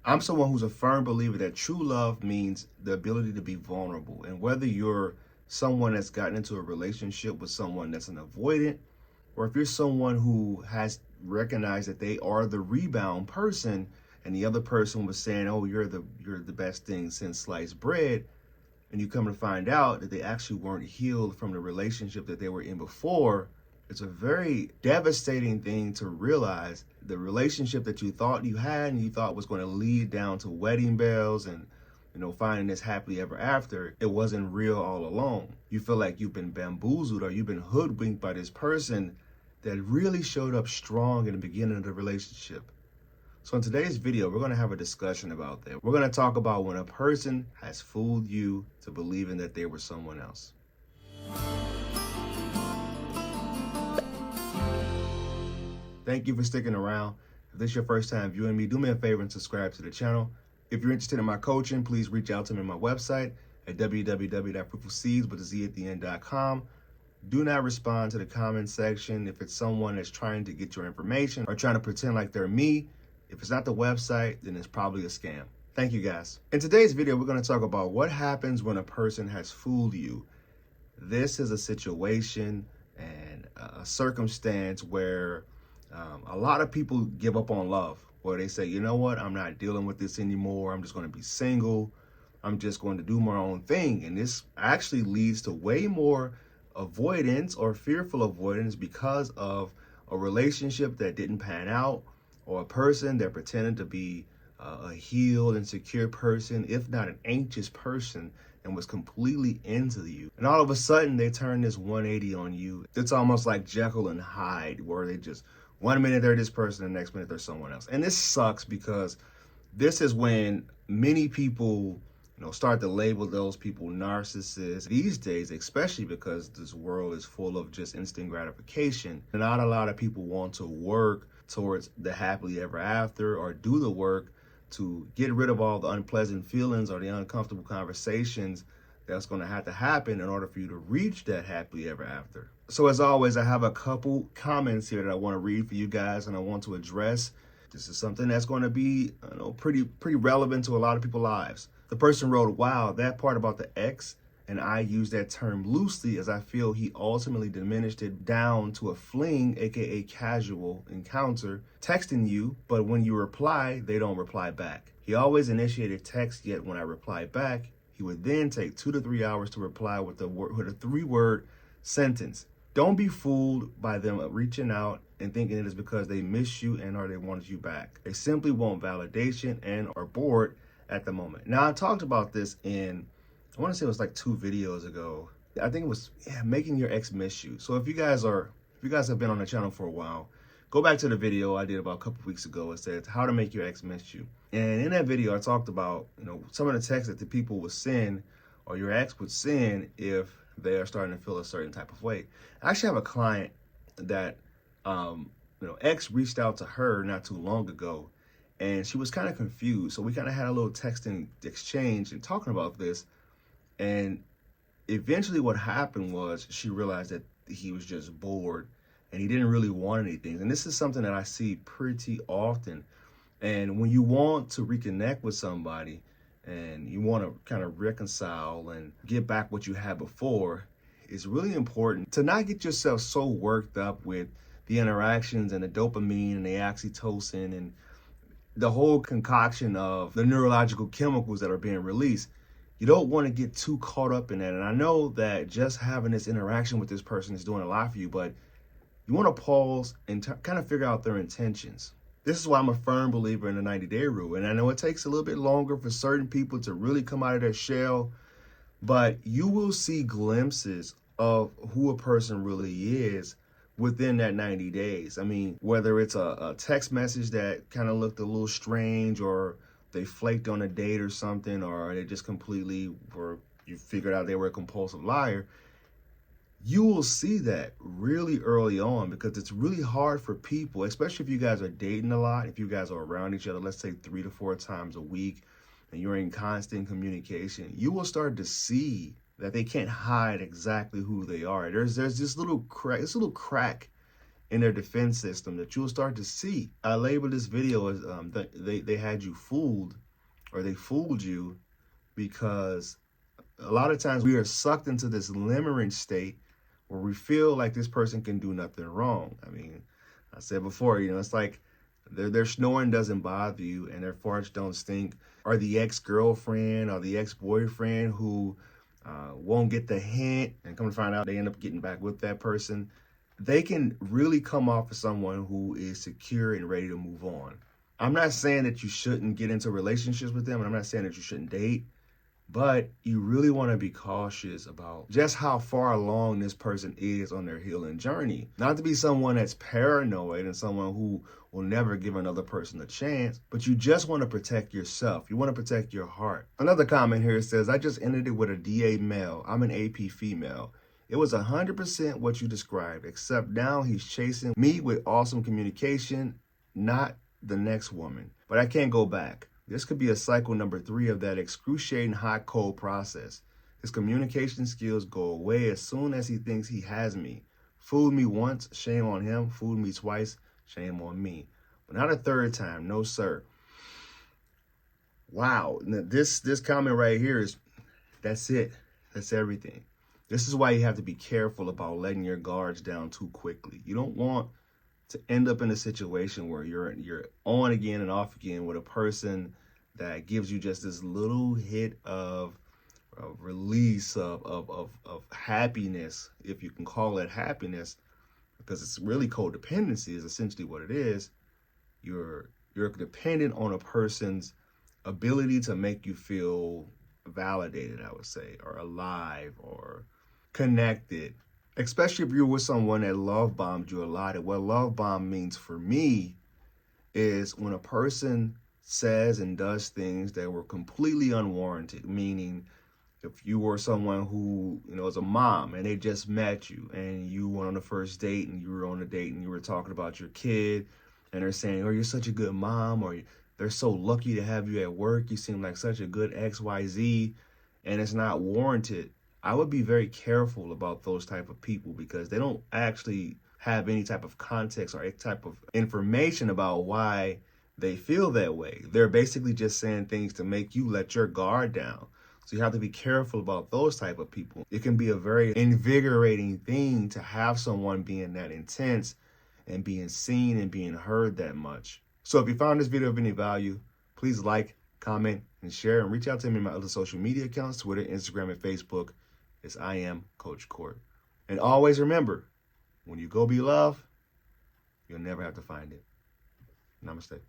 I'm someone who's a firm believer that true love means the ability to be vulnerable. And whether you're someone that's gotten into a relationship with someone that's an avoidant, or if you're someone who has recognized that they are the rebound person and the other person was saying, oh, you're the best thing since sliced bread, and you come to find out that they actually weren't healed from the relationship that they were in before, it's a very devastating thing to realize the relationship that you thought you had and you thought was going to lead down to wedding bells and finding this happily ever after, it wasn't real all along. You feel like you've been bamboozled or you've been hoodwinked by this person that really showed up strong in the beginning of the relationship. So in today's video, we're going to have a discussion about that. We're going to talk about when a person has fooled you to believing that they were someone else. Thank you for sticking around. If this is your first time viewing me, do me a favor and subscribe to the channel. If you're interested in my coaching, please reach out to me on my website at www.fruitfulseeds.com. Do not respond to the comment section if it's someone that's trying to get your information or trying to pretend like they're me. If it's not the website, then it's probably a scam. Thank you, guys. In today's video, we're going to talk about what happens when a person has fooled you. This is a situation and a circumstance where a lot of people give up on love, where they say, you know what, I'm not dealing with this anymore. I'm just going to be single. I'm just going to do my own thing. And this actually leads to way more avoidance or fearful avoidance because of a relationship that didn't pan out, or a person that pretended to be a healed and secure person, if not an anxious person, and was completely into you. And all of a sudden, they turn this 180 on you. It's almost like Jekyll and Hyde, where they just, one minute they're this person, the next minute they're someone else. And this sucks because this is when many people start to label those people narcissists these days, especially because this world is full of just instant gratification. And not a lot of people want to work towards the happily ever after or do the work to get rid of all the unpleasant feelings or the uncomfortable conversations that's going to have to happen in order for you to reach that happily ever after. So as always, I have a couple comments here that I want to read for you guys and I want to address. This is something that's going to be pretty relevant to a lot of people's lives. The person wrote, wow, that part about the ex, and I use that term loosely as I feel he ultimately diminished it down to a fling, aka casual encounter, texting you, but when you reply, they don't reply back. He always initiated text, yet when I reply back, he would then take 2 to 3 hours to reply with a 3-word sentence. Don't be fooled by them reaching out and thinking it is because they miss you and or they wanted you back. They simply want validation and are bored at the moment. Now, I talked about this in, I want to say it was like 2 videos ago. I think it was making your ex miss you. So if you guys have been on the channel for a while, go back to the video I did about a couple weeks ago. It said how to make your ex miss you. And in that video, I talked about some of the texts that the people would send or your ex would send if they are starting to feel a certain type of way. I actually have a client that ex reached out to her not too long ago, and she was kind of confused. So we kind of had a little texting exchange and talking about this. And eventually what happened was she realized that he was just bored and he didn't really want anything. And this is something that I see pretty often. And when you want to reconnect with somebody and you want to kind of reconcile and get back what you had before, it's really important to not get yourself so worked up with the interactions and the dopamine and the oxytocin and the whole concoction of the neurological chemicals that are being released. You don't want to get too caught up in that. And I know that just having this interaction with this person is doing a lot for you, but you want to pause and kind of figure out their intentions. This is why I'm a firm believer in the 90-day rule. And I know it takes a little bit longer for certain people to really come out of their shell, but you will see glimpses of who a person really is within that 90 days. I mean, whether it's a text message that kind of looked a little strange, or they flaked on a date or something, or they just completely you figured out they were a compulsive liar, you will see that really early on, because it's really hard for people, especially if you guys are dating a lot, if you guys are around each other, let's say 3 to 4 times a week, and you're in constant communication, you will start to see that they can't hide exactly who they are. There's this little crack in their defense system that you'll start to see. I labeled this video as they had you fooled, or they fooled you, because a lot of times we are sucked into this limerence state where we feel like this person can do nothing wrong. I mean, I said before, it's like their snoring doesn't bother you and their farts don't stink. Or the ex-girlfriend or the ex-boyfriend who won't get the hint, and come to find out they end up getting back with that person. They can really come off as someone who is secure and ready to move on. I'm not saying that you shouldn't get into relationships with them, and I'm not saying that you shouldn't date, but you really want to be cautious about just how far along this person is on their healing journey. Not to be someone that's paranoid and someone who will never give another person a chance, but you just want to protect yourself. You want to protect your heart. Another comment here says, I just ended it with a DA male. I'm an AP female. It was 100% what you described, except now he's chasing me with awesome communication, not the next woman. But I can't go back. This could be a cycle number 3 of that excruciating hot cold process. His communication skills go away as soon as he thinks he has me. Fooled me once, shame on him. Fooled me twice, shame on me. But not a third time, no sir. Wow, now this comment right here is, that's it. That's everything. This is why you have to be careful about letting your guards down too quickly. You don't want to end up in a situation where you're on again and off again with a person that gives you just this little hit of release of happiness, if you can call it happiness, because it's really codependency is essentially what it is. You're dependent on a person's ability to make you feel validated, I would say, or alive or connected. Especially if you're with someone that love bombed you a lot. And what love bomb means for me is when a person says and does things that were completely unwarranted. Meaning, if you were someone who, is a mom and they just met you and you went on the first date and you were on a date and you were talking about your kid and they're saying, oh, you're such a good mom, or they're so lucky to have you at work. You seem like such a good XYZ, and it's not warranted. I would be very careful about those type of people because they don't actually have any type of context or any type of information about why they feel that way. They're basically just saying things to make you let your guard down. So you have to be careful about those type of people. It can be a very invigorating thing to have someone being that intense and being seen and being heard that much. So if you found this video of any value, please like, comment, and share, and reach out to me on my other social media accounts, Twitter, Instagram, and Facebook. It's I am Coach Court. And always remember, when you go be loved, you'll never have to find it. Namaste.